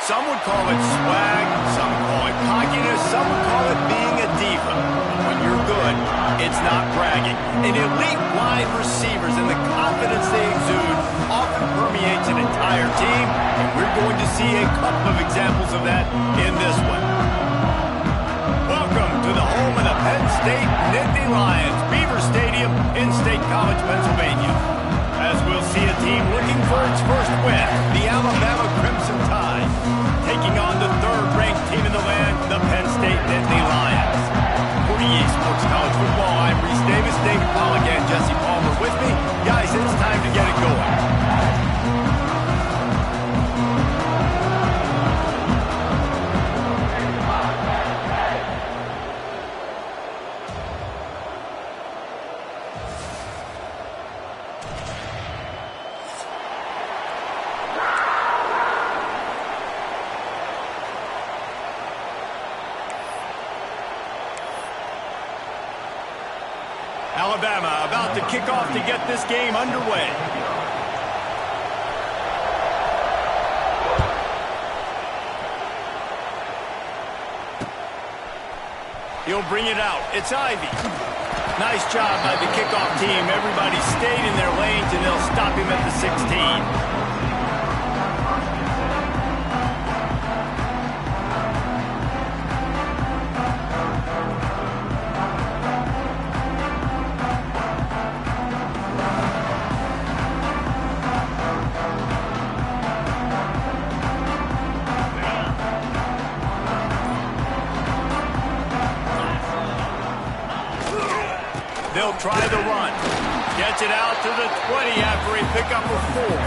Some would call it swag, some call it cockiness, some would call it being a diva. But when you're good, it's not bragging. An elite wide receivers and the confidence they exude often permeates an entire team, and we're going to see a couple of examples of that in this one. Welcome to the home of the Penn State Nittany Lions, Beaver Stadium in State College, Pennsylvania. As we'll see a team looking for its first win, the Alabama Crimson Tide, taking on the third-ranked team in the land, the Penn State Nittany Lions. For EA Sports College Football, I'm Reese Davis, David Pollack, and Jesse Palmer with me. Guys, it's time to get it going. Alabama about to kick off to get this game underway. He'll bring it out. It's Ivy. Nice job by the kickoff team. Everybody stayed in their lanes, and they'll stop him at the 16. They'll try the run. Gets it out to the 20 after a pickup of 4.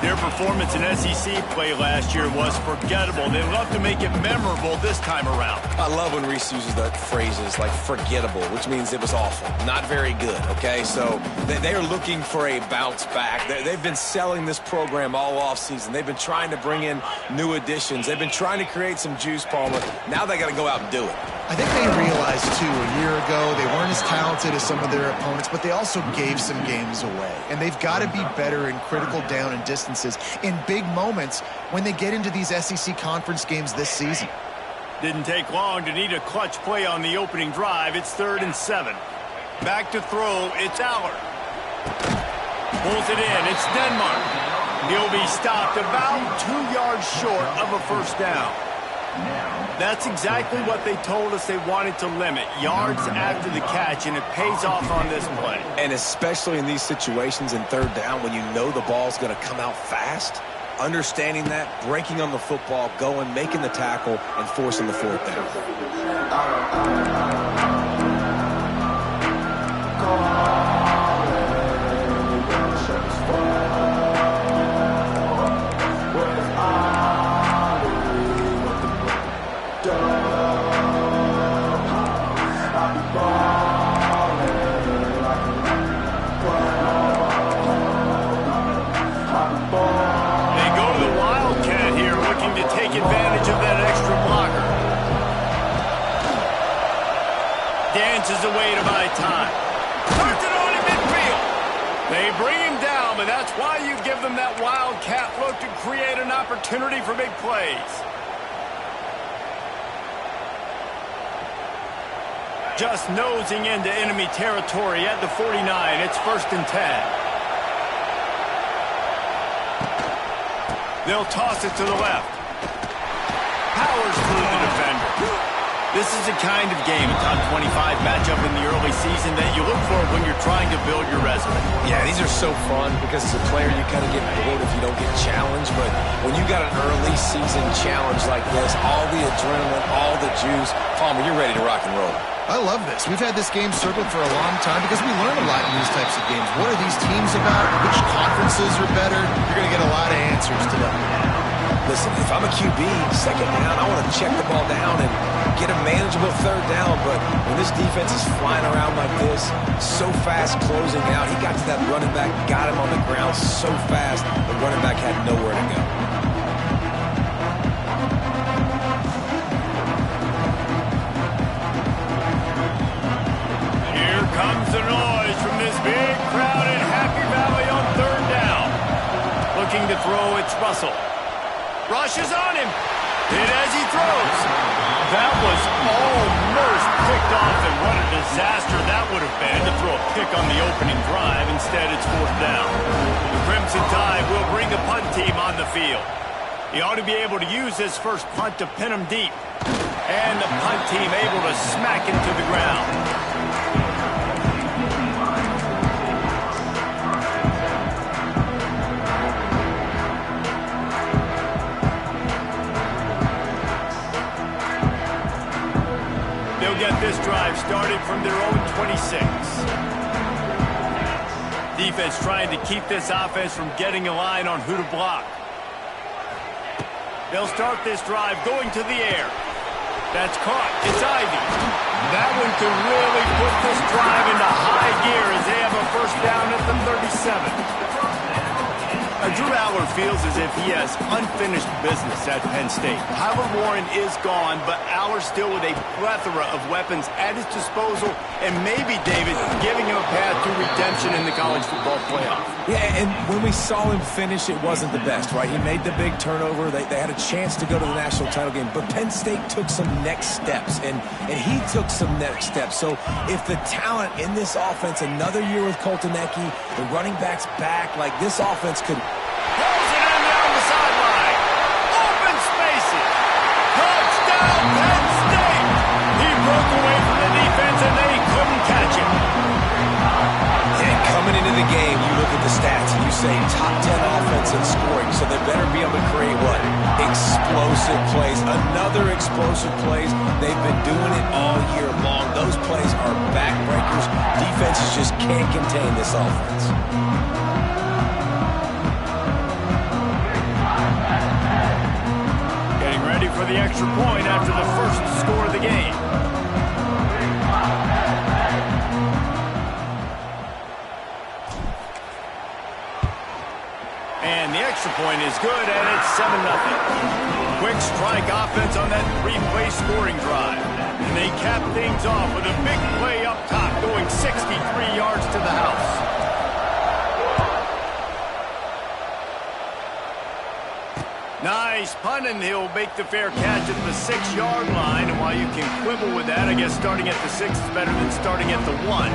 Their performance in SEC play last year was forgettable. They love to make it memorable this time around. I love when Reese uses the phrases like forgettable, which means it was awful, not very good, okay? So they are looking for a bounce back. They've been selling this program all offseason. They've been trying to bring in new additions. They've been trying to create some juice, Palmer. Now they got to go out and do it. I think they realized, too, a year ago they weren't as talented as some of their opponents, but they also gave some games away. And they've got to be better in critical down and distances in big moments when they get into these SEC conference games this season. Didn't take long to need a clutch play on the opening drive. It's 3rd and 7. Back to throw. It's Aller. Pulls it in. It's Denmark. He'll be stopped about 2 yards short of a first down. That's exactly what they told us they wanted to limit, yards after the catch, and it pays off on this play. And especially in these situations in 3rd down when you know the ball's going to come out fast, understanding that, breaking on the football, going, making the tackle, and forcing the 4th down. Advantage of that extra blocker. Dances away to buy time. Turns it on in midfield. They bring him down, but that's why you give them that wildcat look to create an opportunity for big plays. Just nosing into enemy territory at the 49. It's 1st and 10. They'll toss it to the left. Powers through the defender. This is the kind of game, a top 25 matchup in the early season that you look for when you're trying to build your resume. Yeah, these are so fun because as a player you kind of get bored if you don't get challenged, but when you got an early season challenge like this, all the adrenaline, all the juice, Palmer, you're ready to rock and roll. I love this. We've had this game circled for a long time because we learn a lot in these types of games. What are these teams about? Which conferences are better? You're going to get a lot of answers to them. Listen, if I'm a QB, 2nd down, I want to check the ball down and get a manageable 3rd down. But when this defense is flying around like this, so fast closing out, he got to that running back, got him on the ground so fast, the running back had nowhere to go. Here comes the noise from this big crowd in Happy Valley on 3rd down. Looking to throw, it's Russell. Rushes on him. Hit as he throws. That was almost picked off, and what a disaster that would have been to throw a pick on the opening drive. Instead, it's fourth down. The Crimson Tide will bring the punt team on the field. He ought to be able to use his first punt to pin him deep. And the punt team able to smack him to the ground. They'll get this drive started from their own 26. Defense trying to keep this offense from getting a line on who to block. They'll start this drive going to the air. That's caught. It's Ivy. That one could really put this drive into high gear as they have a first down at the 37. Drew Aller feels as if he has unfinished business at Penn State. Tyler Warren is gone, but Aller still with a plethora of weapons at his disposal, and maybe, David, giving him a path to redemption in the college football playoff. Yeah, and when we saw him finish, it wasn't the best, right? He made the big turnover. They had a chance to go to the national title game, but Penn State took some next steps, and he took some next steps. So if the talent in this offense, another year with Colton Ecke, the running backs back, like this offense could... Pulls it in down the sideline. Open spaces. Touchdown, Penn State. He broke away from the defense, and they couldn't catch him. Yeah, coming into the game, you look at the stats, and you say top 10 offense in scoring, so they better be able to create what? Explosive plays. Another explosive plays. They've been doing it all year long. Those plays are backbreakers. Defenses just can't contain this offense. For the extra point after the first score of the game. And the extra point is good, and it's 7-0. Quick strike offense on that three-play scoring drive. And they cap things off with a big play up top going 63 yards to the house. Nice punt, and he'll make the fair catch at the 6-yard line. And while you can quibble with that, I guess starting at the 6 is better than starting at the 1.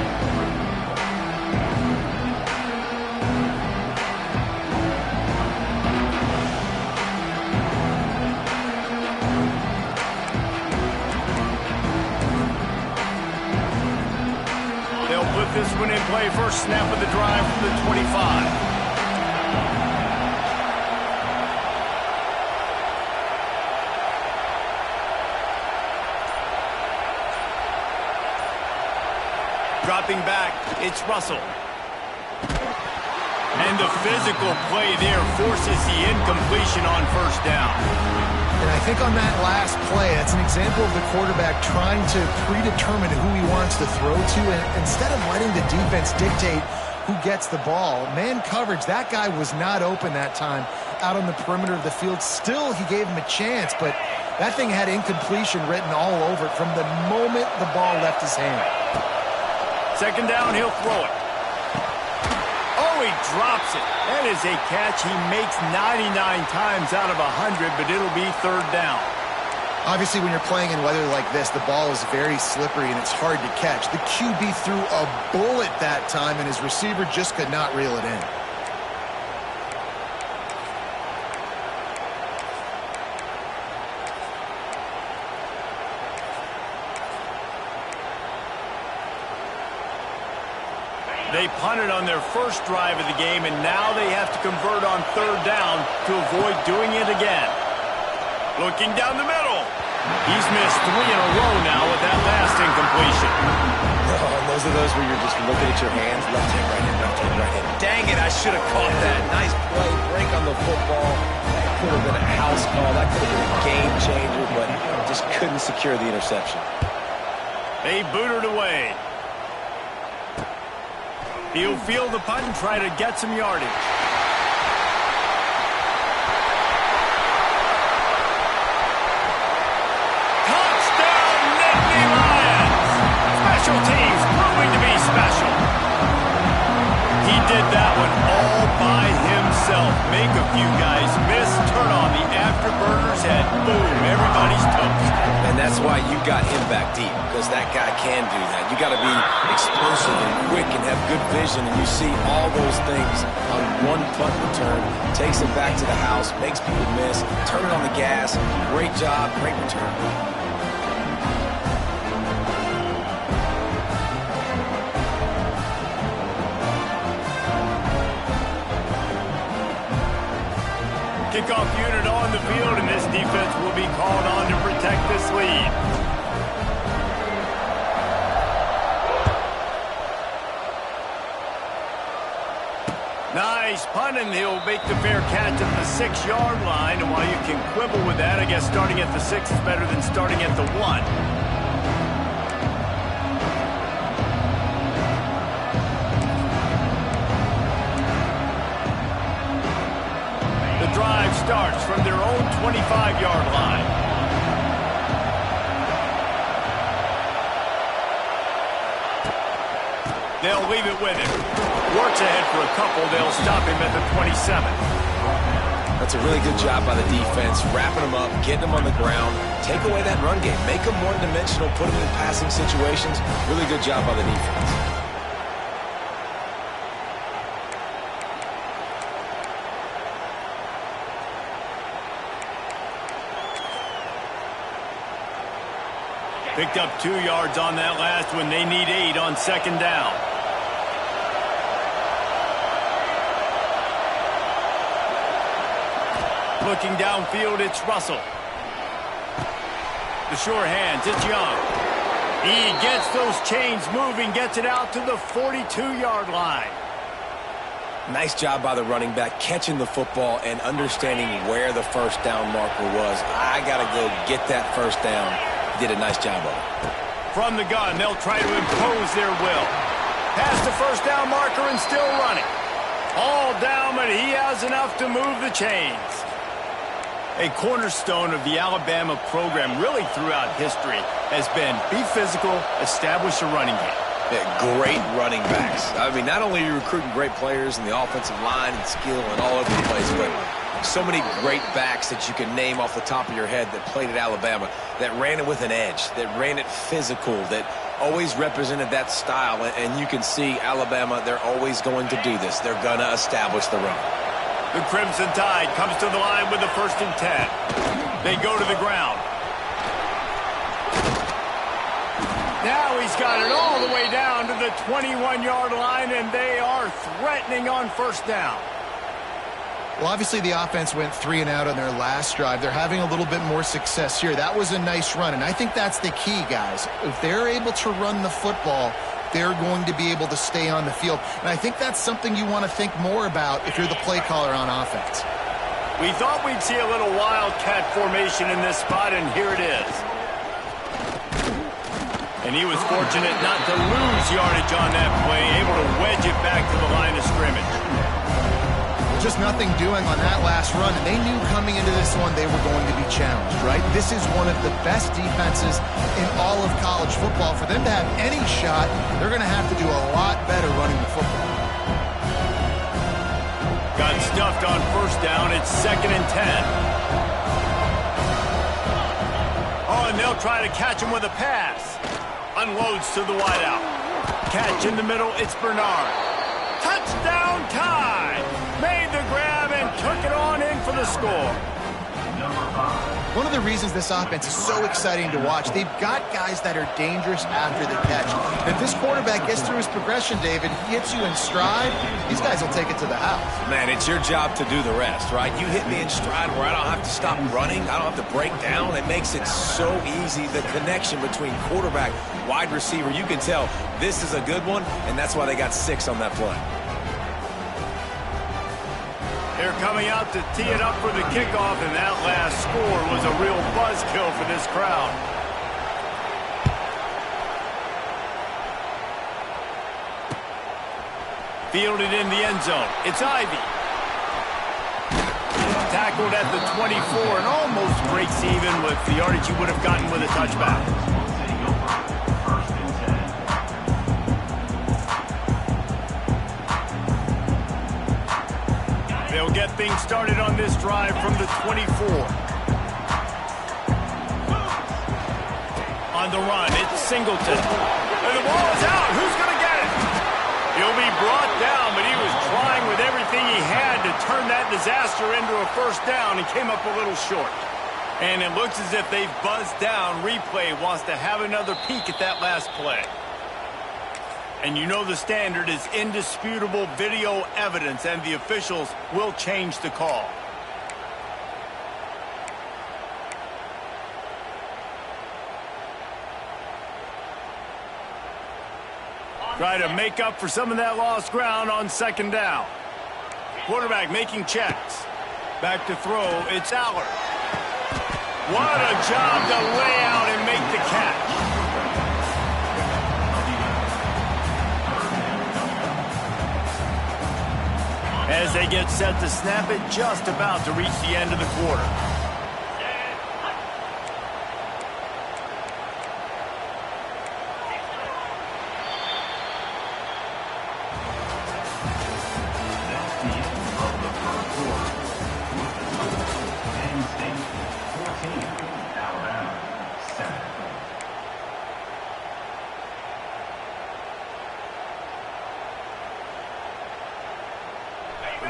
They'll put this one in play. First snap of the drive from the 25. Dropping back, it's Russell. And the physical play there forces the incompletion on first down. And I think on that last play, that's an example of the quarterback trying to predetermine who he wants to throw to, and instead of letting the defense dictate who gets the ball. Man coverage, that guy was not open that time out on the perimeter of the field. Still, he gave him a chance, but that thing had incompletion written all over it from the moment the ball left his hand. Second down, he'll throw it. Oh, he drops it. That is a catch he makes 99 times out of 100, but it'll be third down. Obviously, when you're playing in weather like this, the ball is very slippery and it's hard to catch. The QB threw a bullet that time, and his receiver just could not reel it in. They punted on their first drive of the game, and now they have to convert on third down to avoid doing it again. Looking down the middle. He's missed 3 in a row now with that last incompletion. Oh, and those are those where you're just looking at your hands. Left hand, right hand, left hand, right hand. Dang it, I should have caught that. Nice play, break on the football. That could have been a house call. That could have been a game changer, but just couldn't secure the interception. They booted away. He'll field the punt and try to get some yardage. Touchdown, Nittany Lions! Special teams proving to be special. He did that one all by himself. Make a few guys miss, turn on the after boom, everybody's toast. And that's why you got him back deep, because that guy can do that. You got to be explosive and quick and have good vision, and you see all those things on one punt return. Takes it back to the house, makes people miss, turn it on the gas. Great job, great return. Kickoff unit on the field, and this defense will be called on to protect this lead. Nice punt, and he'll make the fair catch at the 6-yard line. And while you can quibble with that, I guess starting at the 6 is better than starting at the 1. Drive starts from their own 25-yard line. They'll leave it with him. Works ahead for a couple. They'll stop him at the 27. That's a really good job by the defense, wrapping them up, getting them on the ground, take away that run game, make them one-dimensional, put them in passing situations. Really good job by the defense. Picked up 2 yards on that last one. They need 8 on 2nd down. Looking downfield, it's Russell. The sure hands, it's Young. He gets those chains moving, gets it out to the 42-yard line. Nice job by the running back, catching the football and understanding where the first down marker was. I got to go get that first down. Did a nice job of it. From the gun, they'll try to impose their will. Past the first down marker and still running. All down, but he has enough to move the chains. A cornerstone of the Alabama program really throughout history has been be physical, establish a running game. Yeah, great running backs. I mean, not only are you recruiting great players in the offensive line and skill and all over the place, but so many great backs that you can name off the top of your head that played at Alabama, that ran it with an edge, that ran it physical, that always represented that style. And you can see Alabama, they're always going to do this. They're going to establish the run. The Crimson Tide comes to the line with the 1st and 10. They go to the ground. Now he's got it all the way down to the 21-yard line, and they are threatening on 1st down. Well, obviously the offense went 3 and out on their last drive. They're having a little bit more success here. That was a nice run, and I think that's the key, guys. If they're able to run the football, they're going to be able to stay on the field. And I think that's something you want to think more about if you're the play caller on offense. We thought we'd see a little wildcat formation in this spot, and here it is. And he was fortunate not to lose yardage on that play, able to wedge it back to the line of scrimmage. Just nothing doing on that last run, and they knew coming into this one they were going to be challenged, right? This is one of the best defenses in all of college football. For them to have any shot, they're going to have to do a lot better running the football. Got stuffed on 1st down. It's 2nd and 10. Oh, and they'll try to catch him with a pass. Unloads to the wideout. Catch in the middle, it's Bernard. Touchdown Tide! Made the grab and took it on in for the score. One of the reasons this offense is so exciting to watch, they've got guys that are dangerous after the catch. And if this quarterback gets through his progression, David, gets you in stride, these guys will take it to the house. Man, it's your job to do the rest, right? You hit me in stride where I don't have to stop running. I don't have to break down. It makes it so easy. The connection between quarterback, wide receiver, you can tell this is a good one, and that's why they got 6 on that play. They're coming out to tee it up for the kickoff, and that last score was a real buzzkill for this crowd. Fielded in the end zone. It's Ivy. Tackled at the 24 and almost breaks even with the yardage he would have gotten with a touchback. They'll get things started on this drive from the 24. On the run, it's Singleton. And the ball is out. Who's going to get it? He'll be brought down, but he was trying with everything he had to turn that disaster into a first down and came up a little short. And it looks as if they've buzzed down. Replay wants to have another peek at that last play. And you know the standard is indisputable video evidence, and the officials will change the call. Try to make up for some of that lost ground on second down. Quarterback making checks. Back to throw, it's Aller. What a job to lay out and make the catch. As they get set to snap it, just about to reach the end of the quarter.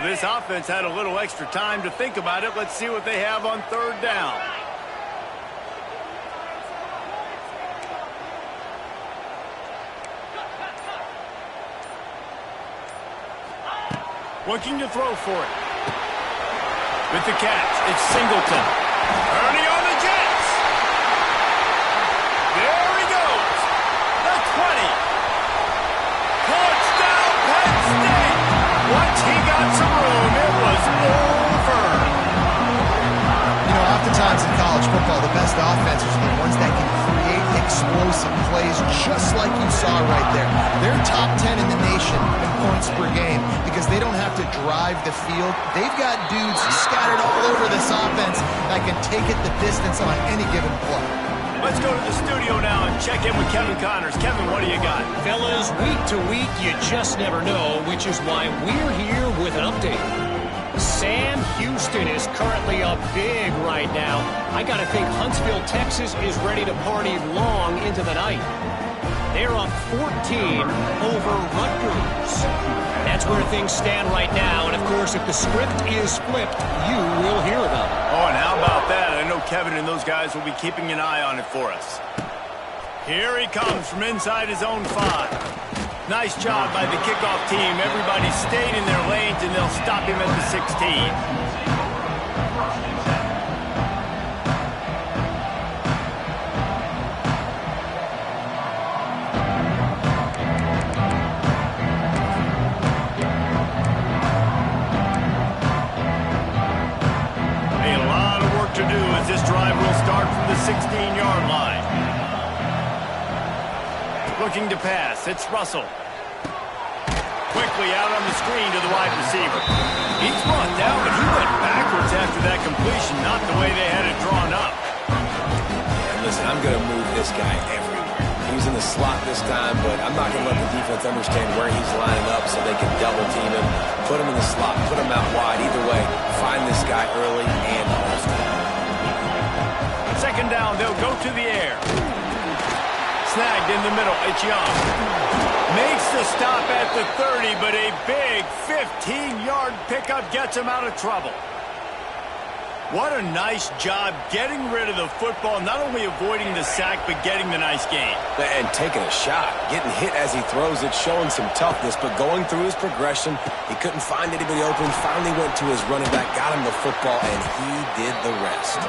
This offense had a little extra time to think about it. Let's see what they have on third down. Looking to throw for it. With the catch, it's Singleton. Early on the Jets. There he goes. The 20. Touchdown, Penn State. Once he got some room, it was over. You know, oftentimes in college football, the best offenses are the ones that can create explosive plays, just like you saw right there. They're top 10 in the nation in points per game because they don't have to drive the field. They've got dudes scattered all over this offense that can take it the distance on any given play. Let's go to the studio now and check in with Kevin Connors. Kevin, what do you got? Fellas, week to week, you just never know, which is why we're here with an update. Sam Houston is currently up big right now. I got to think Huntsville, Texas is ready to party long into the night. They're up 14 over Rutgers. That's where things stand right now. And, of course, if the script is flipped, you will hear about it. Oh, and how about that? I know Kevin and those guys will be keeping an eye on it for us. Here he comes from inside his own 5. Nice job by the kickoff team. Everybody stayed in their lanes, and they'll stop him at the 16. To do as this drive will start from the 16-yard line. Looking to pass, it's Russell. Quickly out on the screen to the wide receiver. He's brought down, but he went backwards after that completion, not the way they had it drawn up. And listen, I'm going to move this guy everywhere. He's in the slot this time, but I'm not going to let the defense understand where he's lining up so they can double team him, put him in the slot, put him out wide. Either way, find this guy early and often. Second down, they'll go to the air. Snagged in the middle, it's Young. Makes the stop at the 30, but a big 15-yard pickup gets him out of trouble. What a nice job getting rid of the football, not only avoiding the sack, but getting the nice gain. And taking a shot, getting hit as he throws it, showing some toughness, but going through his progression, he couldn't find anybody open, finally went to his running back, got him the football, and he did the rest.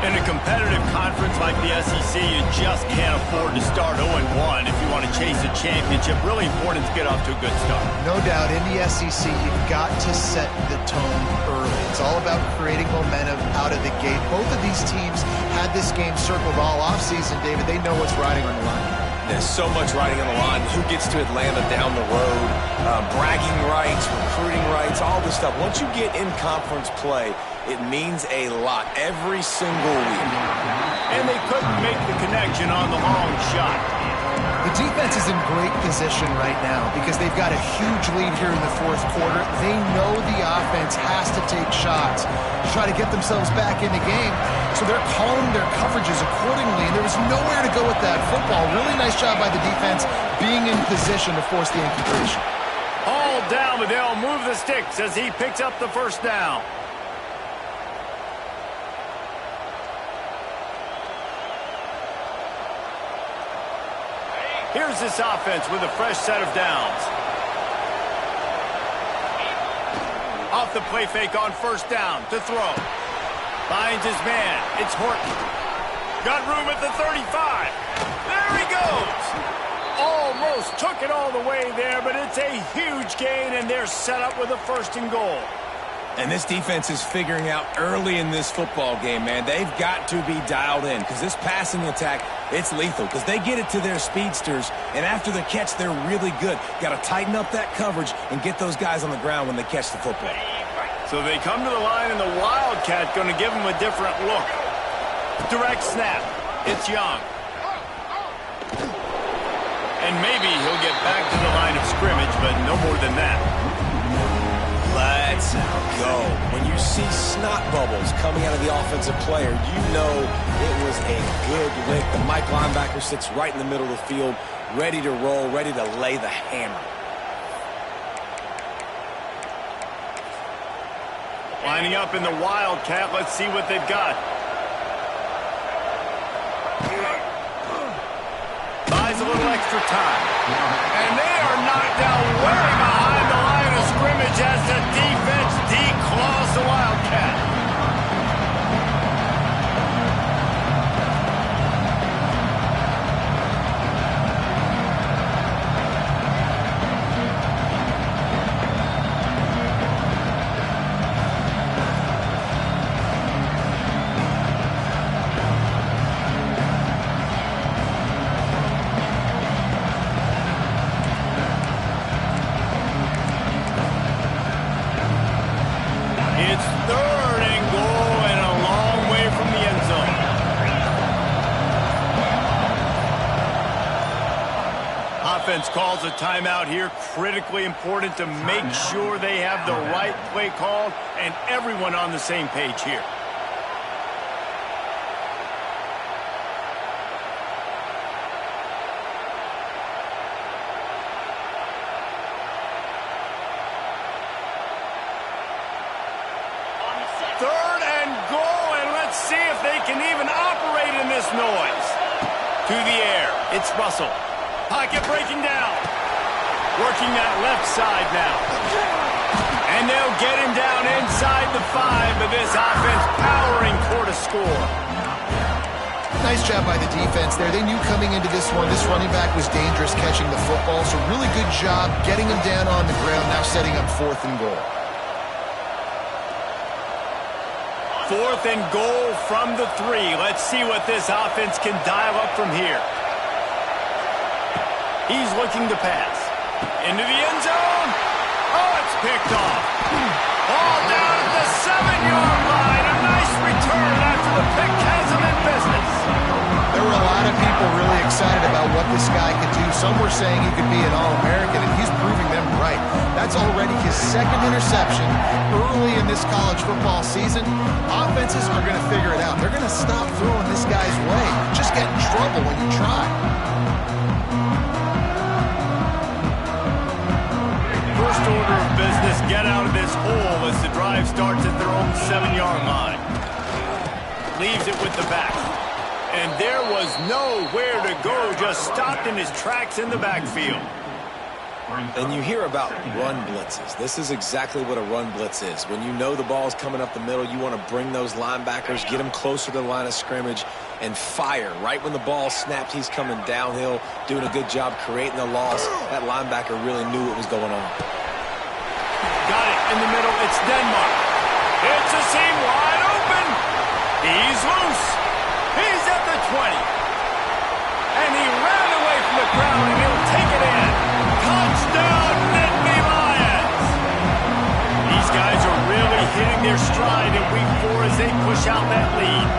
In a competitive conference like the SEC, you just can't afford to start 0-1 if you want to chase a championship. Really important to get off to a good start. No doubt, in the SEC, you've got to set the tone early. It's all about creating momentum out of the gate. Both of these teams had this game circled all offseason, David. They know what's riding on the line. There's so much riding on the line. Who gets to Atlanta down the road? Bragging rights, recruiting rights, all this stuff. Once you get in conference play, it means a lot every single week. And they couldn't make the connection on the long shot. The defense is in great position right now because they've got a huge lead here in the fourth quarter. They know the offense defense has to take shots to try to get themselves back in the game. So they're calling their coverages accordingly, and there was nowhere to go with that football. Really nice job by the defense being in position to force the incompletion. All down, but they'll move the sticks as he picks up the first down. Here's this offense with a fresh set of downs. Off the play fake on first down to throw. Finds his man. It's Horton. Got room at the 35. There he goes. Almost took it all the way there, but it's a huge gain, and they're set up with a 1st and goal. And this defense is figuring out early in this football game, man. They've got to be dialed in because this passing attack, it's lethal because they get it to their speedsters, and after the catch, they're really good. Got to tighten up that coverage and get those guys on the ground when they catch the football. So they come to the line, and the Wildcat going to give them a different look. Direct snap. It's Young. And maybe he'll get back to the line of scrimmage, but no more than that. Let's go. When you see snot bubbles coming out of the offensive player, you know it was a good lick. The Mike linebacker sits right in the middle of the field, ready to roll, ready to lay the hammer. Lining up in the Wildcat. Let's see what they've got. Buys a little extra time. And they are knocked down way behind the line of scrimmage as the defense declaws the Wildcat. It's 3rd and goal and a long way from the end zone. Offense calls a timeout here. Critically important to make sure they have the right play called and everyone on the same page here. Can even operate in this noise. To the air. It's Russell. Pocket breaking down. Working that left side now. And they'll get him down inside the 5, but this offense powering toward a score. Nice job by the defense there. They knew coming into this one, this running back was dangerous catching the football, so really good job getting him down on the ground, now setting up 4th and goal. 4th and goal from the 3. Let's see what this offense can dial up from here. He's looking to pass. Into the end zone. Oh, it's picked off. Ball down at the 7-yard line. A nice return after the pick has him in business. There were a lot of people really excited about what this guy could do. Some were saying he could be an All-American, and he's proving them right. That's already his 2nd interception early in this college football season. Offenses are going to figure it out. They're going to stop throwing this guy's way. Just get in trouble when you try. First order of business, get out of this hole as the drive starts at their own 7-yard line. Leaves it with the back. And there was nowhere to go, just stopped in his tracks in the backfield. And you hear about run blitzes. This is exactly what a run blitz is. When you know the ball's coming up the middle, you want to bring those linebackers, get them closer to the line of scrimmage, and fire. Right when the ball snapped, he's coming downhill, doing a good job creating the loss. That linebacker really knew what was going on. Got it in the middle. It's Denmark. It's a seam wide open. He's loose. He's at the 20. And he ran away from the crowd, and he'll take it in. Touchdown, Nittany Lions. These guys are really hitting their stride in week 4 as they push out that lead.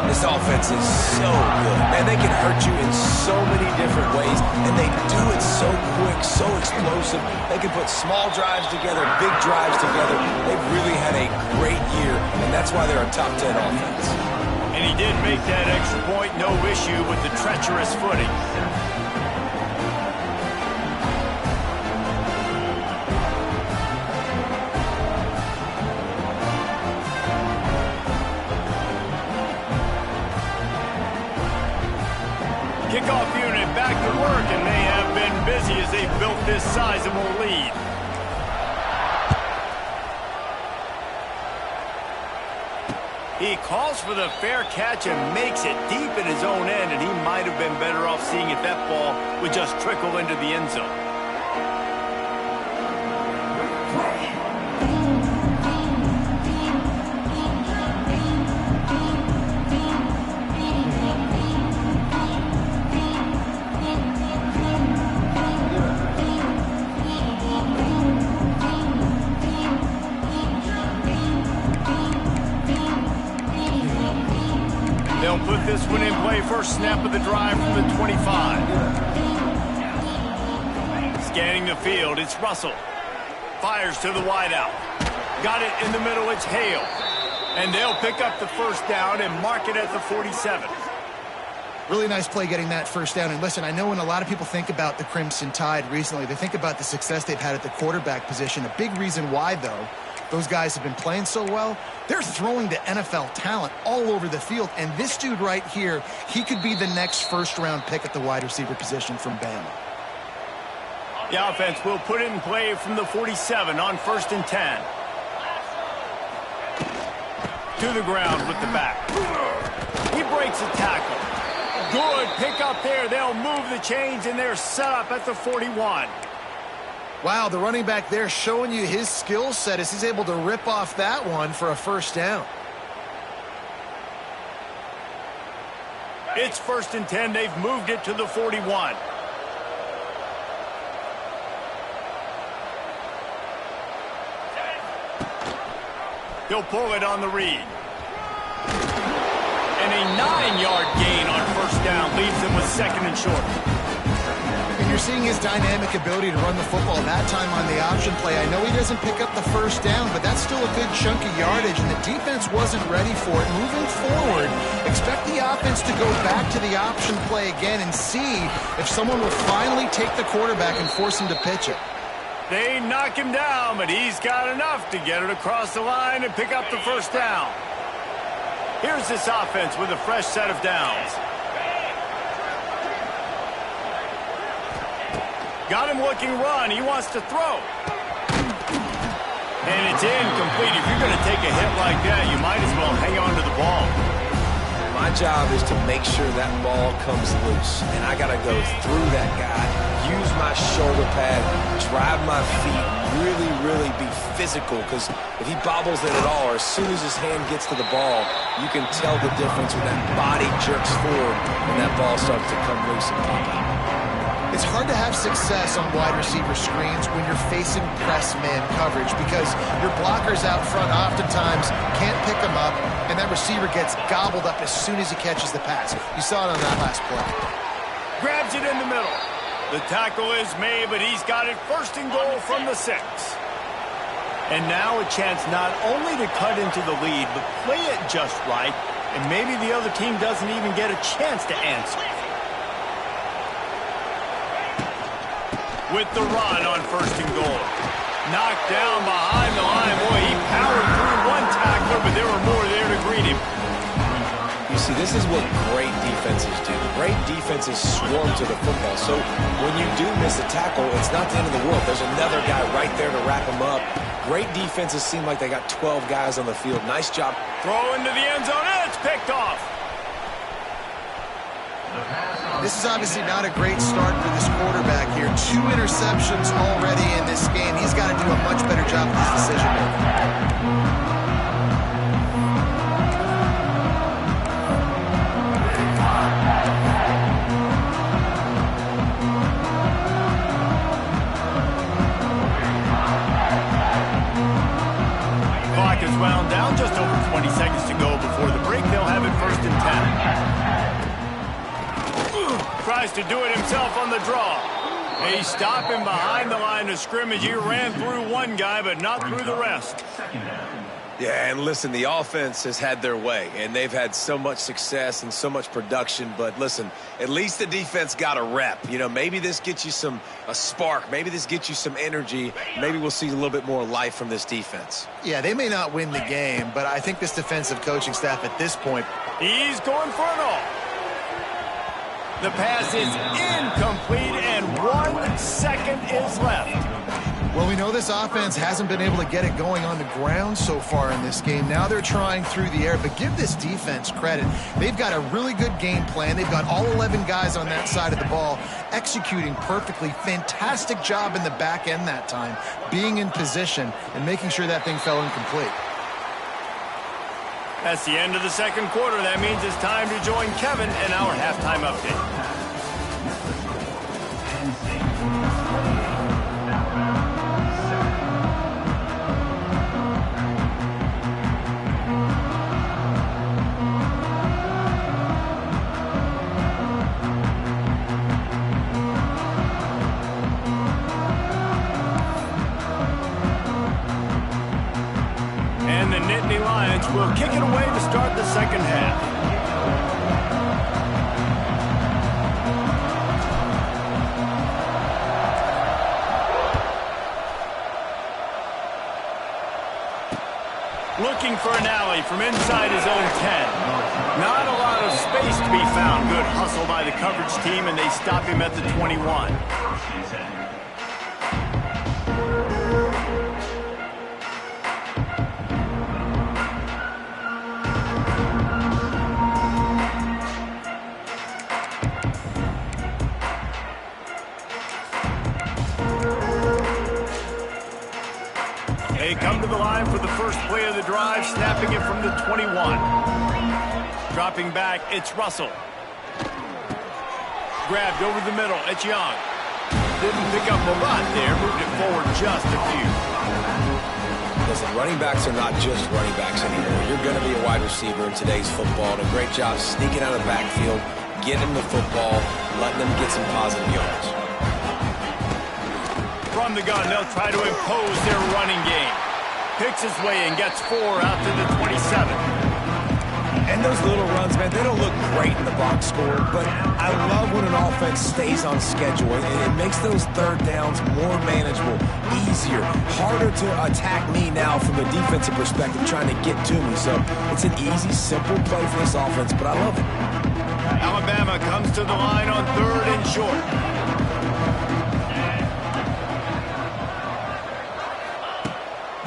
This offense is so good. Man, they can hurt you in so many different ways, and they do it so quick, so explosive. They can put small drives together, big drives together. They've really had a great year, and that's why they're a top 10 offense. And he did make that extra point, no issue with the treacherous footing. Kickoff unit back to work, and they have been busy as they built this sizable lead. He calls for the fair catch and makes it deep in his own end, and he might have been better off seeing if that ball would just trickle into the end zone. They'll put this one in play. First snap of the drive from the 25. Scanning the field, it's Russell. Fires to the wideout. Got it in the middle, it's Hale. And they'll pick up the first down and mark it at the 47. Really nice play getting that first down. And listen, I know when a lot of people think about the Crimson Tide recently, they think about the success they've had at the quarterback position. A big reason why, though, those guys have been playing so well, they're throwing to NFL talent all over the field. And this dude right here, he could be the next first-round pick at the wide receiver position from Bama. The offense will put it in play from the 47 on 1st and 10. To the ground with the back. He breaks a tackle. Good pick up there. They'll move the chains, and they're set up at the 41. Wow, the running back there showing you his skill set as he's able to rip off that one for a first down. It's 1st and 10. They've moved it to the 41. He'll pull it on the read. And a 9-yard gain on first down leaves them with 2nd and short. And you're seeing his dynamic ability to run the football that time on the option play. I know he doesn't pick up the first down, but that's still a good chunk of yardage, and the defense wasn't ready for it. Moving forward, expect the offense to go back to the option play again and see if someone will finally take the quarterback and force him to pitch it. They knock him down, but he's got enough to get it across the line and pick up the first down. Here's this offense with a fresh set of downs. Got him looking run. He wants to throw. And it's incomplete. If you're going to take a hit like that, you might as well hang on to the ball. My job is to make sure that ball comes loose, and I got to go through that guy, use my shoulder pad, drive my feet, really be physical, because if he bobbles it at all, or as soon as his hand gets to the ball, you can tell the difference when that body jerks forward and that ball starts to come loose and pop out. It's hard to have success on wide receiver screens when you're facing press man coverage because your blockers out front oftentimes can't pick them up, and that receiver gets gobbled up as soon as he catches the pass. You saw it on that last play. Grabs it in the middle. The tackle is made, but he's got it 1st and goal from the 6. And now a chance not only to cut into the lead, but play it just right, and maybe the other team doesn't even get a chance to answer. With the run on 1st and goal. Knocked down behind the line. Boy, he powered through one tackler, but there were more there to greet him. You see, this is what great defenses do. Great defenses swarm to the football. So when you do miss a tackle, it's not the end of the world. There's another guy right there to wrap him up. Great defenses seem like they got 12 guys on the field. Nice job. Throw into the end zone, and it's picked off. This is obviously not a great start for this quarterback here. 2 interceptions already in this game. He's got to do a much better job with his decision-making. Clock is wound down. Just over 20 seconds to go before the break. They'll have it first and 10. Tries to do it himself on the draw. He's stopping behind the line of scrimmage. He ran through one guy, but not through the rest. Yeah, and listen, the offense has had their way, and they've had so much success and so much production. But listen, at least the defense got a rep. You know, maybe this gets you a spark. Maybe this gets you some energy. Maybe we'll see a little bit more life from this defense. Yeah, they may not win the game, but I think this defensive coaching staff at this point. He's going for it all. The pass is incomplete, and 1 second is left. Well, we know this offense hasn't been able to get it going on the ground so far in this game. Now they're trying through the air, but give this defense credit. They've got a really good game plan. They've got all 11 guys on that side of the ball executing perfectly. Fantastic job in the back end that time, being in position and making sure that thing fell incomplete. That's the end of the second quarter. That means it's time to join Kevin in our halftime update. And the Nittany Lions will kick it away to start the second half. Looking for an alley from inside his own 10. Not a lot of space to be found. Good hustle by the coverage team, and they stop him at the 21. They come to the line for the first play of the drive, snapping it from the 21. Dropping back, it's Russell. Grabbed over the middle, it's Young. Didn't pick up a lot there, moved it forward just a few. Listen, running backs are not just running backs anymore. You're going to be a wide receiver in today's football. And a great job sneaking out of the backfield, getting the football, letting them get some positive yards. From the gun, they'll try to impose their running game. Picks his way and gets 4 out to the 27. And those little runs, man, they don't look great in the box score, but I love when an offense stays on schedule. It makes those third downs more manageable, easier, harder to attack me now from the defensive perspective, trying to get to me. So it's an easy, simple play for this offense, but I love it. Alabama comes to the line on 3rd and short.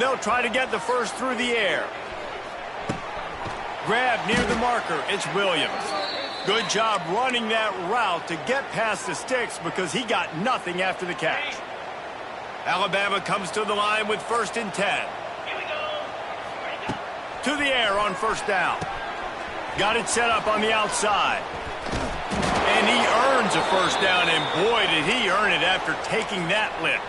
They'll try to get the first through the air. Grab near the marker. It's Williams. Good job running that route to get past the sticks because he got nothing after the catch. Alabama comes to the line with 1st and 10. To the air on 1st down. Got it set up on the outside. And he earns a 1st down, and boy, did he earn it after taking that lift.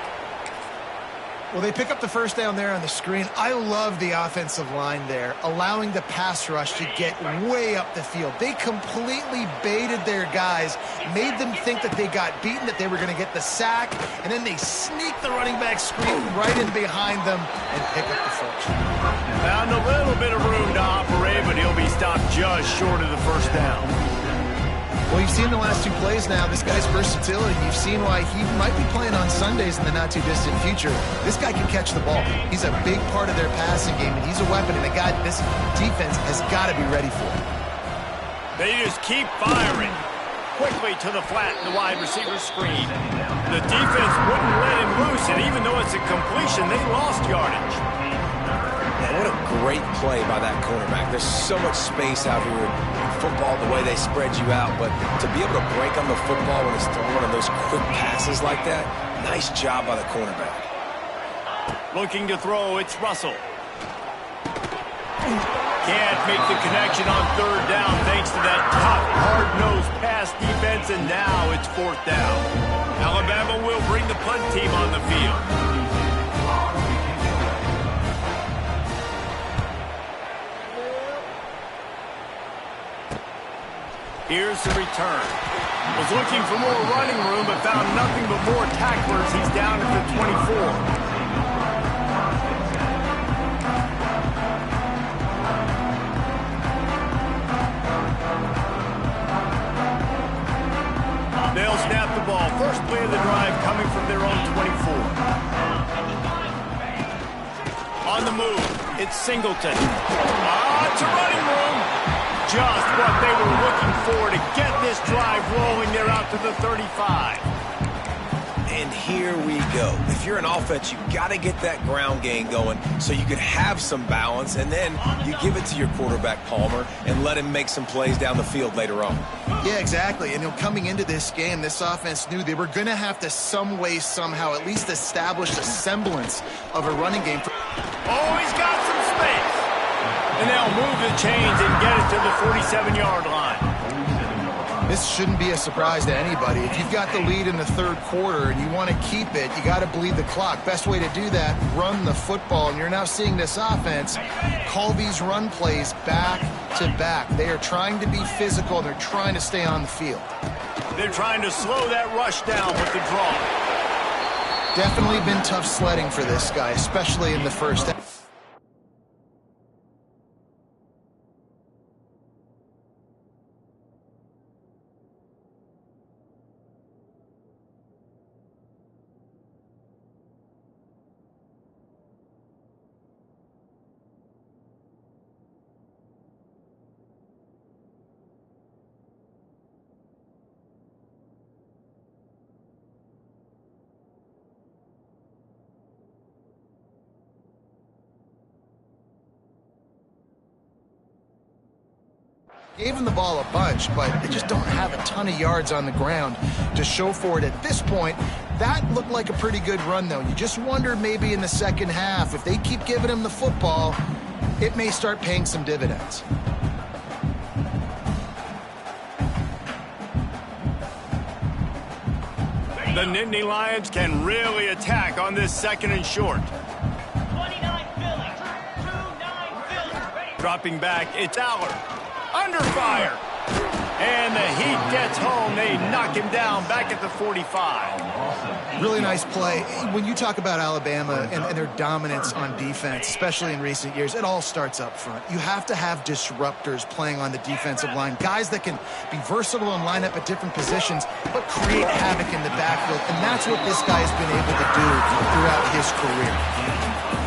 Well, they pick up the 1st down there on the screen. I love the offensive line there, allowing the pass rush to get way up the field. They completely baited their guys, made them think that they got beaten, that they were going to get the sack, and then they sneak the running back screen right in behind them and pick up the 1st. Found a little bit of room to operate, but he'll be stopped just short of the 1st down. Well, you've seen the last 2 plays now, this guy's versatility. You've seen why he might be playing on Sundays in the not-too-distant future. This guy can catch the ball. He's a big part of their passing game, and he's a weapon, and a guy this defense has got to be ready for. They just keep firing. Quickly to the flat in the wide receiver screen. The defense wouldn't let him loose, and even though it's a completion, they lost yardage. Man, what a great play by that cornerback. There's so much space out here in football, the way they spread you out, but to be able to break on the football when it's throwing on those quick passes like that, nice job by the cornerback. Looking to throw, it's Russell. Can't make the connection on 3rd down thanks to that tough, hard-nosed pass defense, and now it's 4th down. Alabama will bring the punt team on the field. Here's the return. Was looking for more running room, but found nothing but more tacklers. He's down at the 24. They'll snap the ball. First play of the drive coming from their own 24. On the move, it's Singleton. It's a running room. Just what they were looking for to get this drive rolling. They're out to the 35. And here we go. If you're an offense, you've got to get that ground game going so you can have some balance, and then you give it to your quarterback, Palmer, and let him make some plays down the field later on. Yeah, exactly. And coming into this game, this offense knew they were going to have to some way, somehow, at least establish a semblance of a running game. Oh, he's got some space. And they'll move the chains and get it to the 47-yard line. This shouldn't be a surprise to anybody. If you've got the lead in the third quarter and you want to keep it, you got to bleed the clock. Best way to do that, run the football. And you're now seeing this offense call these run plays back to back. They are trying to be physical, and they're trying to stay on the field. They're trying to slow that rush down with the draw. Definitely been tough sledding for this guy, especially in the first half. Gave him the ball a bunch, but they just don't have a ton of yards on the ground to show for it at this point. That looked like a pretty good run, though. You just wonder maybe in the second half, if they keep giving him the football, it may start paying some dividends. The Nittany Lions can really attack on this second and short. 29 Philly. Dropping back, it's Aller. Under fire. And the heat gets home. They knock him down back at the 45. Really nice play. When you talk about Alabama and their dominance on defense, especially in recent years, it all starts up front. You have to have disruptors playing on the defensive line, guys that can be versatile and line up at different positions, but create havoc in the backfield. And that's what this guy has been able to do throughout his career.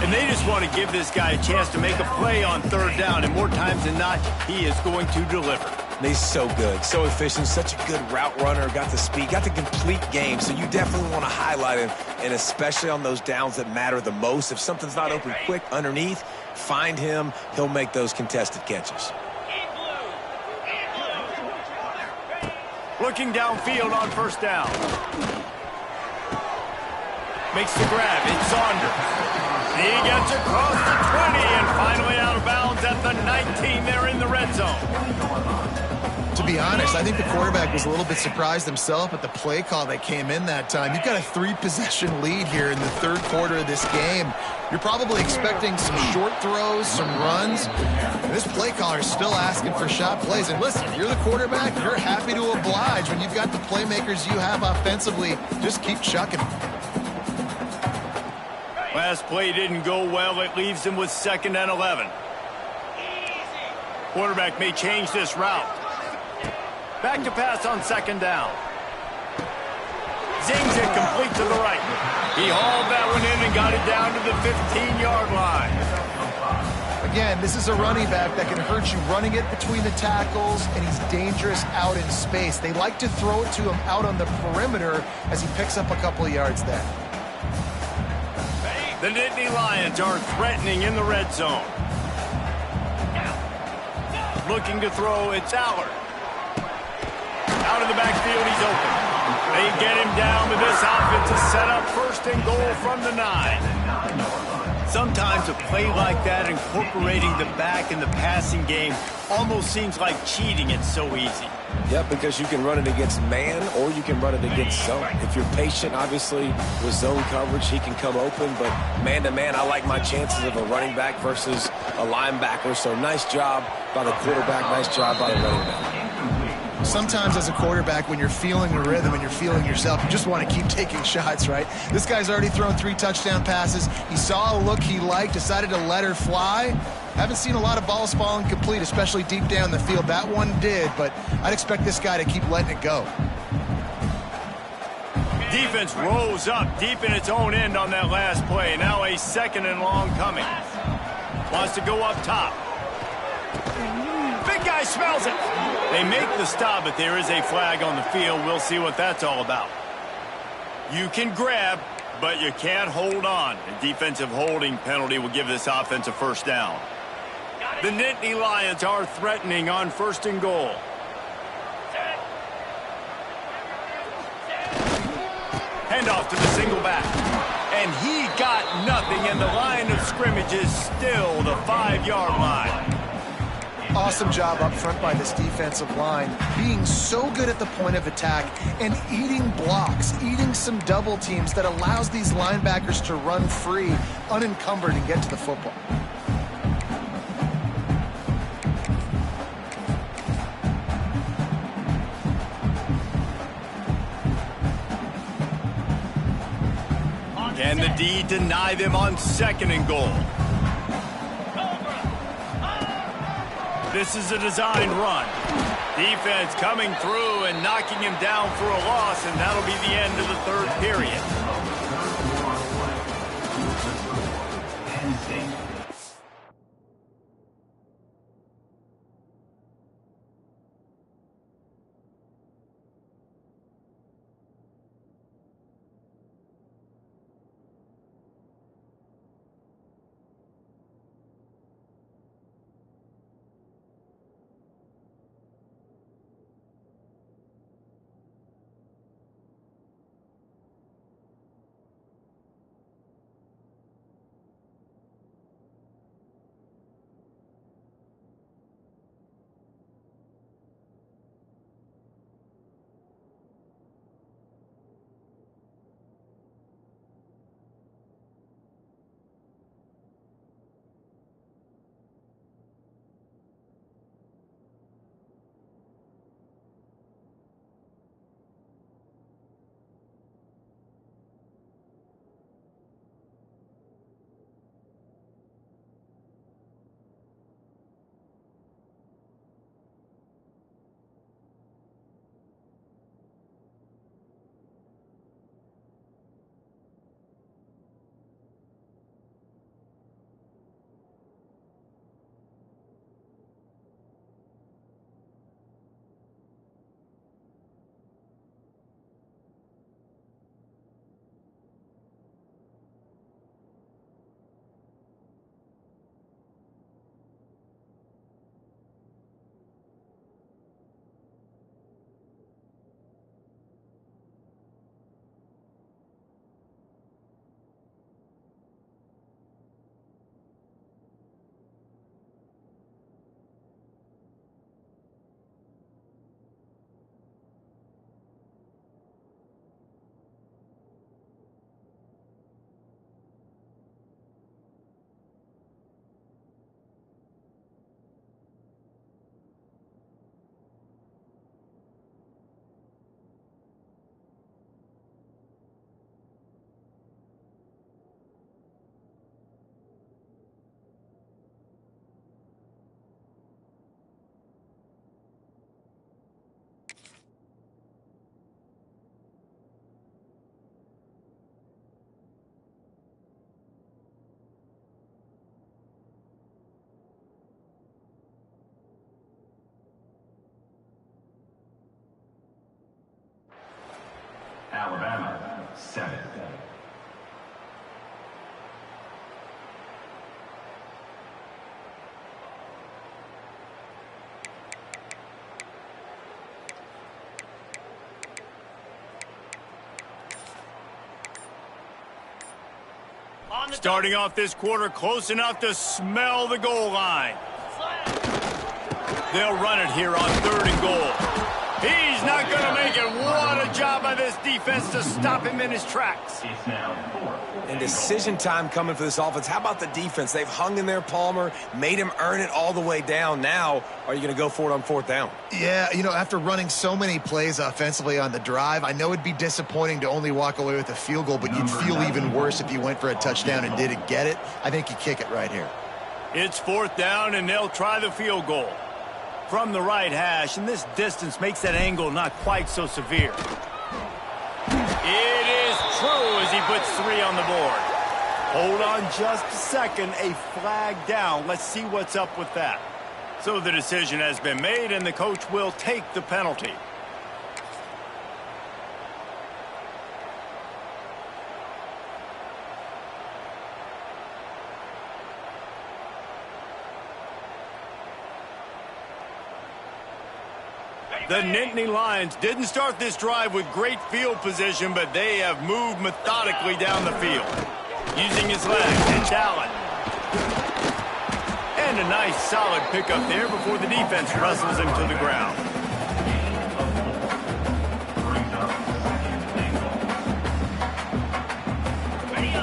And they just want to give this guy a chance to make a play on third down, and more times than not, he is going to deliver. He's so good, so efficient, such a good route runner, got the speed, got the complete game, so you definitely want to highlight him, and especially on those downs that matter the most. If something's not open quick underneath, find him, he'll make those contested catches. Looking downfield on first down. Makes the grab, it's Saunders. He gets across the 20 and finally out of bounds at the 19. They're in the red zone. To be honest, I think the quarterback was a little bit surprised himself at the play call that came in that time. You've got a 3-possession lead here in the third quarter of this game. You're probably expecting some short throws, some runs. And this play caller is still asking for shot plays. And listen, you're the quarterback. You're happy to oblige. When you've got the playmakers you have offensively, just keep chucking them. Last play didn't go well. It leaves him with 2nd and 11. Quarterback may change this route. Back to pass on 2nd down. Zings it complete to the right. He hauled that one in and got it down to the 15-yard line. Again, this is a running back that can hurt you running it between the tackles, and he's dangerous out in space. They like to throw it to him out on the perimeter as he picks up a couple of yards there. The Nittany Lions are threatening in the red zone. Looking to throw, it's Aller. Out of the backfield, he's open. They get him down to this offense to set up 1st and goal from the 9. Sometimes a play like that, incorporating the back in the passing game, almost seems like cheating. It's so easy. Yep, because you can run it against man or you can run it against zone. If you're patient, obviously, with zone coverage, he can come open. But man-to-man, I like my chances of a running back versus a linebacker. So nice job by the quarterback, nice job by the running back. Sometimes as a quarterback, when you're feeling the rhythm and you're feeling yourself, you just want to keep taking shots, right? This guy's already thrown 3 touchdown passes. He saw a look he liked, decided to let her fly. Haven't seen a lot of balls falling complete, especially deep down the field. That one did, but I'd expect this guy to keep letting it go. Defense rose up deep in its own end on that last play. Now a 2nd and long coming. Wants to go up top. Big guy smells it. They make the stop, but there is a flag on the field. We'll see what that's all about. You can grab, but you can't hold on. A defensive holding penalty will give this offense a 1st down. The Nittany Lions are threatening on 1st and goal. Handoff to the single back. And he got nothing, and the line of scrimmage is still the 5-yard line. Awesome job up front by this defensive line, being so good at the point of attack and eating blocks, eating some double teams that allows these linebackers to run free, unencumbered, and get to the football. Can the D deny them on 2nd and goal? This is a designed run. Defense coming through and knocking him down for a loss, and that'll be the end of the 3rd period. Alabama, 7. Starting off this quarter close enough to smell the goal line. They'll run it here on 3rd and goal. He's not going to make it. What a job by this defense to stop him in his tracks. And decision time coming for this offense. How about the defense? They've hung in there, Palmer, made him earn it all the way down. Now, are you going to go for it on 4th down? Yeah, you know, after running so many plays offensively on the drive, I know it'd be disappointing to only walk away with a field goal, but you'd feel even worse if you went for a touchdown and didn't get it. I think you kick it right here. It's 4th down, and they'll try the field goal. From the right hash, and this distance makes that angle not quite so severe. It is true as he puts 3 on the board. Hold on just a second. A flag down. Let's see what's up with that. So the decision has been made, and the coach will take the penalty. The Nittany Lions didn't start this drive with great field position, but they have moved methodically down the field. Using his legs, it's Allen. And a nice solid pickup there before the defense wrestles him to the ground.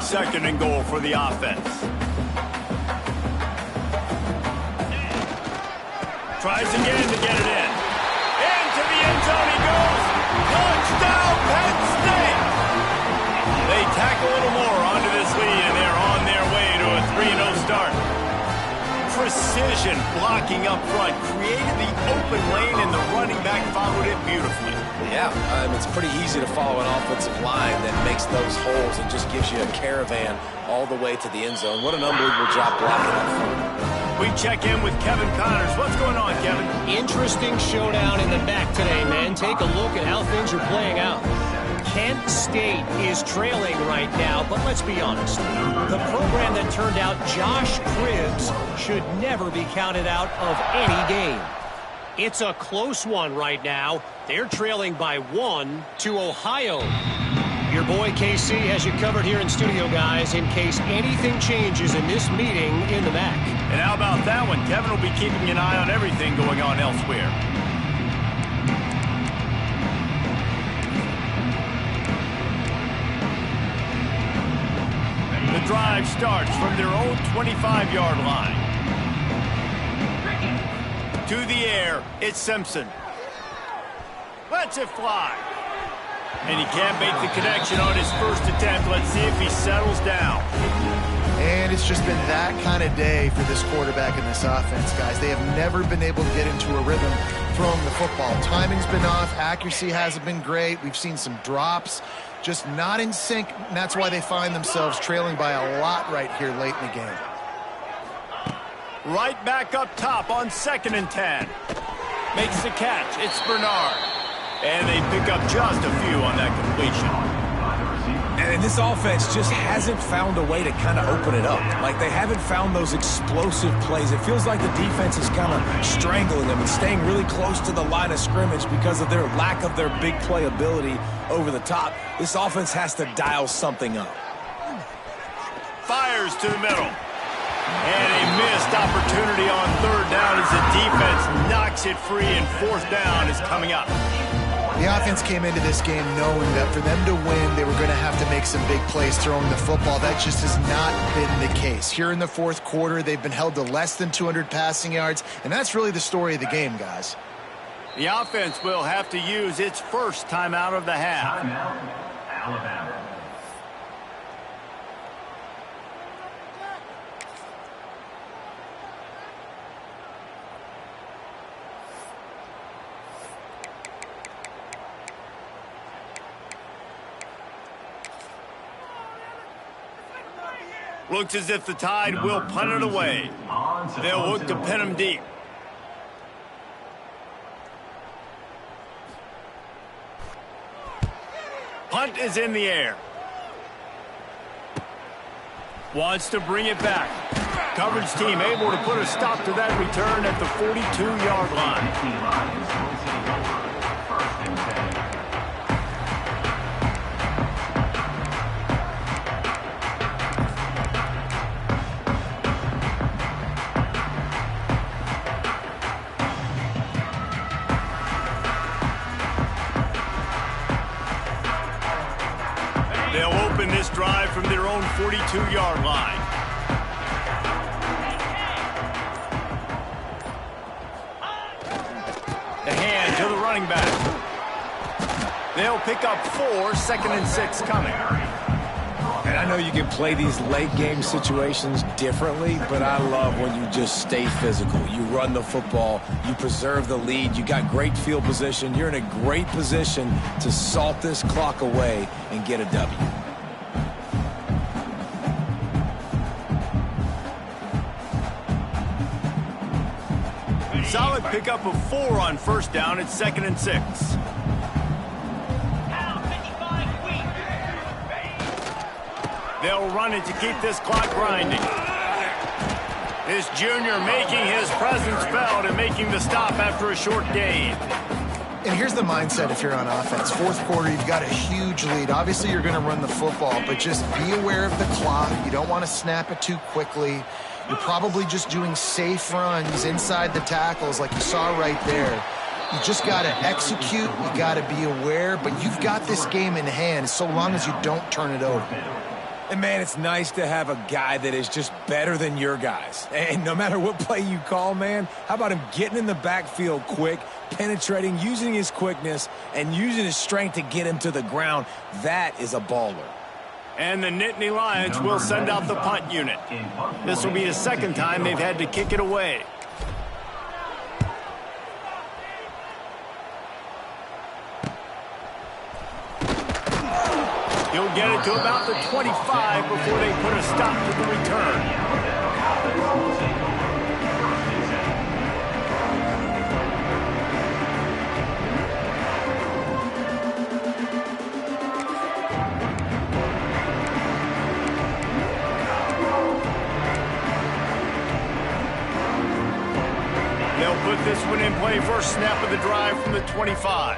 Second and goal for the offense. Tries again to get it in. To the end zone he goes. Touchdown, Penn State! They tack a little more onto this lead, and they're on their way to a 3-0 start. Precision blocking up front created the open lane, and the running back followed it beautifully. Yeah, it's pretty easy to follow an offensive line that makes those holes and just gives you a caravan all the way to the end zone. What an unbelievable job blocking up front. We check in with Kevin Connors. What's going on, Kevin? Interesting showdown in the back today, man. Take a look at how things are playing out. Kent State is trailing right now, but let's be honest. The program that turned out Josh Cribbs should never be counted out of any game. It's a close one right now. They're trailing by 1 to Ohio. Your boy KC has you covered here in studio, guys, in case anything changes in this meeting in the MAC. And how about that one? Kevin will be keeping an eye on everything going on elsewhere. The drive starts from their own 25-yard line. To the air, it's Simpson. Lets it fly. And he can't make the connection on his first attempt. Let's see if he settles down. And it's just been that kind of day for this quarterback and this offense, guys. They have never been able to get into a rhythm throwing the football. Timing's been off. Accuracy hasn't been great. We've seen some drops. Just not in sync. And that's why they find themselves trailing by a lot right here late in the game. Right back up top on 2nd and 10. Makes the catch. It's Bernard. And they pick up just a few on that completion. And this offense just hasn't found a way to kind of open it up. Like, they haven't found those explosive plays. It feels like the defense is kind of strangling them and staying really close to the line of scrimmage because of their lack of their big play ability over the top. This offense has to dial something up. Fires to the middle. And a missed opportunity on 3rd down as the defense knocks it free, and 4th down is coming up. The offense came into this game knowing that for them to win, they were going to have to make some big plays throwing the football. That just has not been the case. Here in the 4th quarter, they've been held to less than 200 passing yards, and that's really the story of the game, guys. The offense will have to use its first timeout of the half. Timeout, Alabama. Looks as if the Tide will punt it away. They'll look to pin him deep. Punt is in the air. Wants to bring it back. Coverage team able to put a stop to that return at the 42-yard line. from their own 42-yard line. The hand to the running back. They'll pick up 4, 2nd and 6 coming. And I know you can play these late-game situations differently, but I love when you just stay physical. You run the football, you preserve the lead, you got great field position. You're in a great position to salt this clock away and get a W. Solid pickup of 4 on 1st down. It's 2nd and 6. They'll run it to keep this clock grinding. This junior making his presence felt and making the stop after a short gain. And here's the mindset if you're on offense. 4th quarter, you've got a huge lead. Obviously, you're going to run the football, but just be aware of the clock. You don't want to snap it too quickly. You're probably just doing safe runs inside the tackles like you saw right there. You just got to execute. You got to be aware, but you've got this game in hand so long as you don't turn it over. And, man, it's nice to have a guy that is just better than your guys. And no matter what play you call, man, how about him getting in the backfield quick, penetrating, using his quickness, and using his strength to get him to the ground? That is a baller. And the Nittany Lions will send out the punt unit. This will be the 2nd time they've had to kick it away. He'll get it to about the 25 before they put a stop to the return. They'll put this one in play. First snap of the drive from the 25.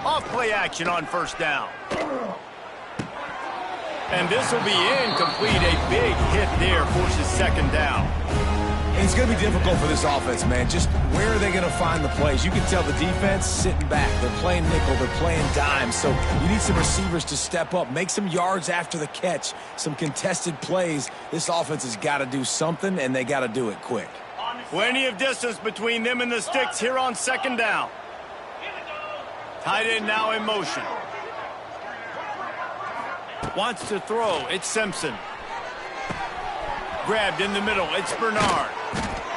Off play action on 1st down. And this will be incomplete. A big hit there forces 2nd down. And it's going to be difficult for this offense, man. Just where are they going to find the plays? You can tell the defense sitting back. They're playing nickel. They're playing dime. So you need some receivers to step up, make some yards after the catch, some contested plays. This offense has got to do something, and they got to do it quick. Plenty of distance between them and the sticks here on 2nd down. Tight end now in motion. Wants to throw. It's Simpson. Grabbed in the middle. It's Bernard.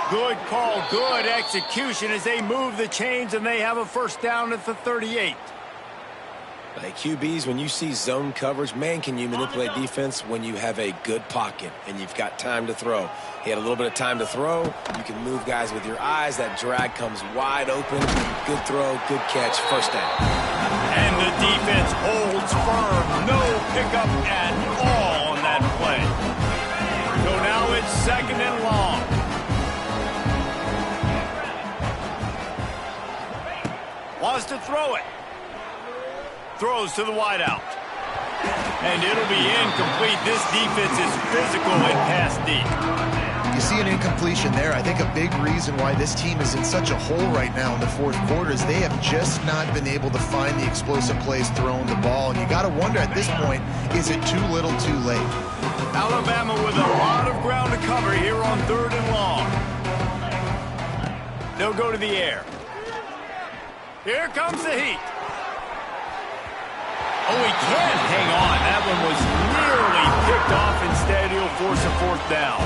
Good call. Good execution as they move the chains and they have a 1st down at the 38. Hey, QBs, when you see zone coverage, man, can you manipulate defense when you have a good pocket and you've got time to throw. He had a little bit of time to throw. You can move guys with your eyes. That drag comes wide open. Good throw, good catch, 1st down. And the defense holds firm. No pickup at all on that play. So now it's 2nd and long. Wants to throw it. Throws to the wideout. And it'll be incomplete. This defense is physical and pass deep. You see an incompletion there. I think a big reason why this team is in such a hole right now in the 4th quarter is they have just not been able to find the explosive plays throwing the ball. And you got to wonder at this point, is it too little too late? Alabama with a lot of ground to cover here on 3rd and long. They'll go to the air. Here comes the heat. Oh, he can't hang on. That one was nearly picked off. Instead, he'll force a 4th down.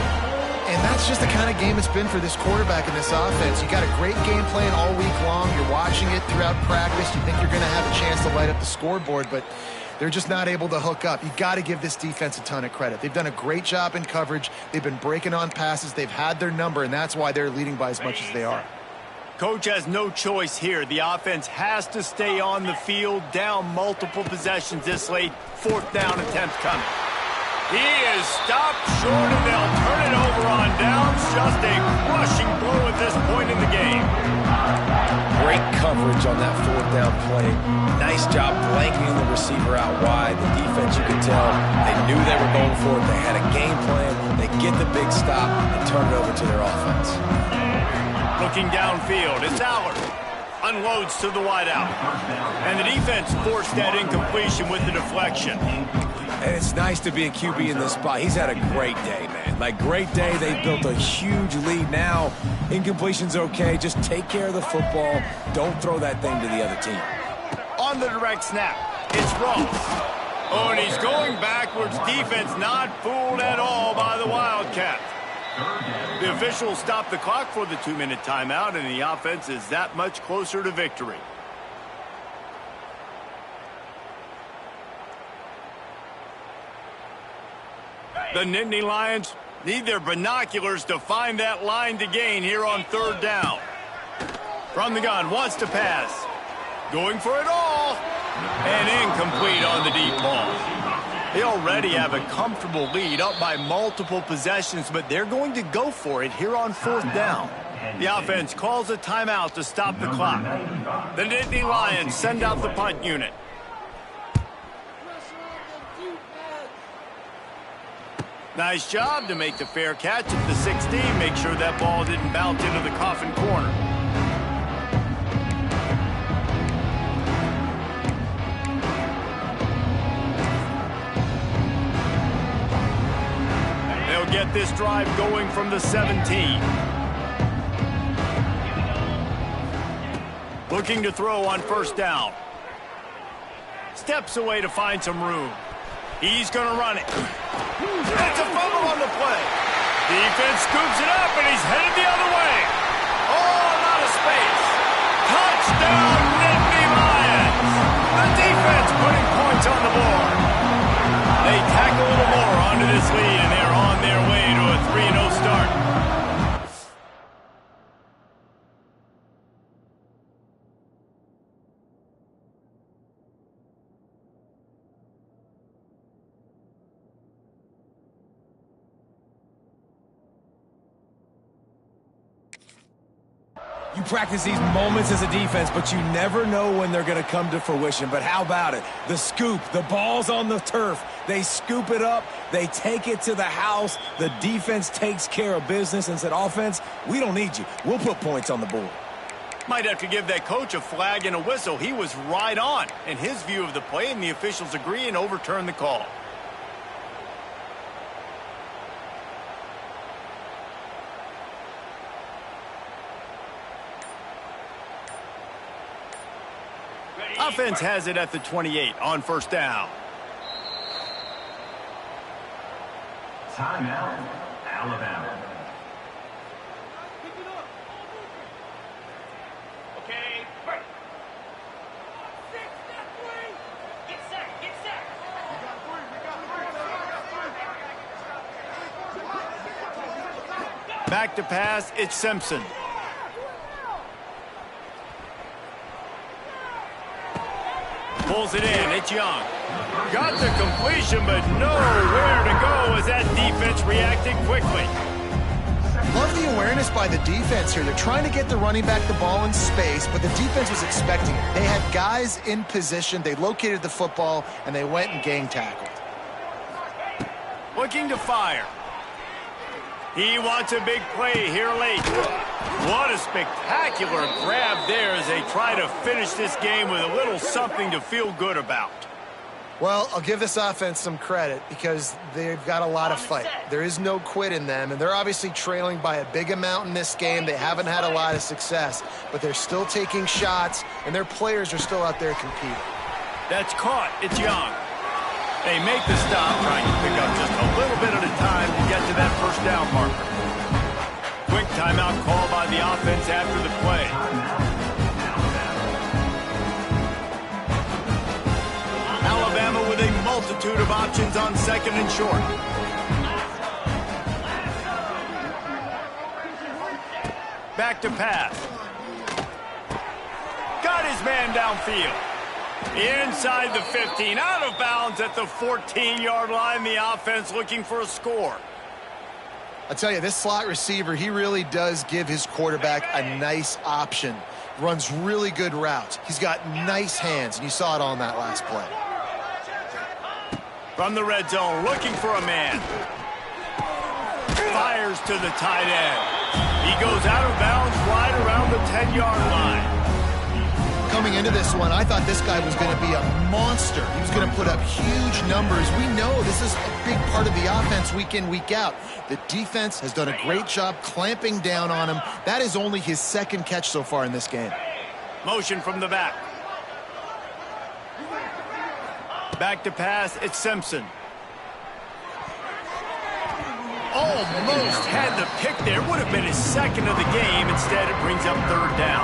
And that's just the kind of game it's been for this quarterback in this offense. You got a great game plan all week long. You're watching it throughout practice. You think you're going to have a chance to light up the scoreboard, but they're just not able to hook up. You got to give this defense a ton of credit. They've done a great job in coverage. They've been breaking on passes. They've had their number, and that's why they're leading by as much as they are. Coach has no choice here. The offense has to stay on the field, down multiple possessions this late. 4th down attempt coming. He is stopped short, and they'll turn it over on downs. Just a crushing blow at this point in the game. Great coverage on that 4th down play. Nice job blanketing the receiver out wide. The defense, you could tell, they knew they were going for it. They had a game plan. They get the big stop and turn it over to their offense. Looking downfield, it's Allard. Unloads to the wideout. And the defense forced that incompletion with the deflection. And it's nice to be a QB in this spot. He's had a great day, man. Like, great day. They built a huge lead. Now, incompletion's okay. Just take care of the football. Don't throw that thing to the other team. On the direct snap, it's Ross. Oh, and he's going backwards. Defense not fooled at all by the Wildcats. The officials stopped the clock for the 2-minute timeout, and the offense is that much closer to victory. The Nittany Lions need their binoculars to find that line to gain here on 3rd down. From the gun, wants to pass. Going for it all. And incomplete on the deep ball. They already have a comfortable lead, up by multiple possessions, but they're going to go for it here on 4th down. The offense calls a timeout to stop the clock. The Nittany Lions send out the punt unit. Nice job to make the fair catch at the 16. Make sure that ball didn't bounce into the coffin corner. They'll get this drive going from the 17. Looking to throw on 1st down. Steps away to find some room. He's going to run it. That's a fumble on the play. Defense scoops it up, and he's headed the other way. Oh, out of space. Touchdown, Nittany Lions. The defense putting points on the board. They tack a little more onto this lead, and they're on their way to a 3-0 start. You practice these moments as a defense, but you never know when they're going to come to fruition. But how about it? The scoop, the ball's on the turf. They scoop it up. They take it to the house. The defense takes care of business and said, offense, we don't need you. We'll put points on the board. Might have to give that coach a flag and a whistle. He was right on in his view of the play, and the officials agree and overturn the call. Offense has it at the 28 on 1st down. Timeout, Alabama. Okay, break. Get set, get set. Back to pass, it's Simpson. Pulls it in, it's Young. Got the completion, but nowhere to go as that defense reacted quickly. Love the awareness by the defense here. They're trying to get the running back the ball in space, but the defense was expecting it. They had guys in position, they located the football, and they went and gang tackled. Looking to fire. He wants a big play here late. What a spectacular grab there as they try to finish this game with a little something to feel good about. Well, I'll give this offense some credit because they've got a lot of fight. There is no quit in them, and they're obviously trailing by a big amount in this game. They haven't had a lot of success, but they're still taking shots, and their players are still out there competing. That's caught. It's Young. They make the stop, trying to pick up just a little bit at a time to get to that 1st down marker. Quick timeout call by the offense after the play. Alabama with a multitude of options on 2nd and short. Back to pass. Got his man downfield. Inside the 15, out of bounds at the 14-yard line. The offense looking for a score. I tell you, this slot receiver, he really does give his quarterback a nice option. Runs really good routes. He's got nice hands, and you saw it on that last play. From the red zone, looking for a man. Fires to the tight end. He goes out of bounds right around the 10-yard line. Coming into this one, I thought this guy was going to be a monster. He was going to put up huge numbers. We know this is a big part of the offense week in, week out. The defense has done a great job clamping down on him. That is only his second catch so far in this game. Motion from the back. Back to pass, it's Simpson. Almost had the pick there. Would have been his second of the game. Instead, it brings up third down.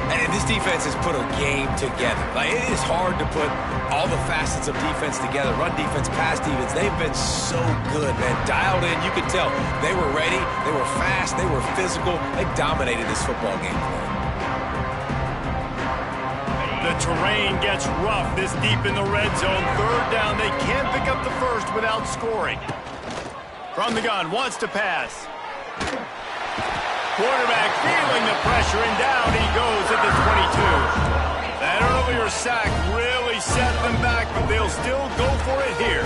And this defense has put a game together. Like, it is hard to put all the facets of defense together. Run defense, pass defense. They've been so good, man. Dialed in, you could tell. They were ready. They were fast. They were physical. They dominated this football game. The terrain gets rough this deep in the red zone. Third down. They can't pick up the first without scoring. From the gun, wants to pass. Quarterback feeling the pressure, and down he goes at the 22. That earlier sack really set them back, but they'll still go for it here.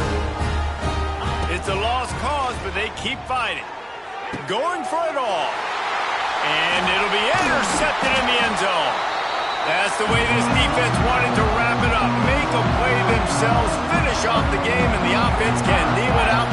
It's a lost cause, but they keep fighting. Going for it all. And it'll be intercepted in the end zone. That's the way this defense wanted to wrap it up. Make a play themselves, finish off the game, and the offense can kneel it out.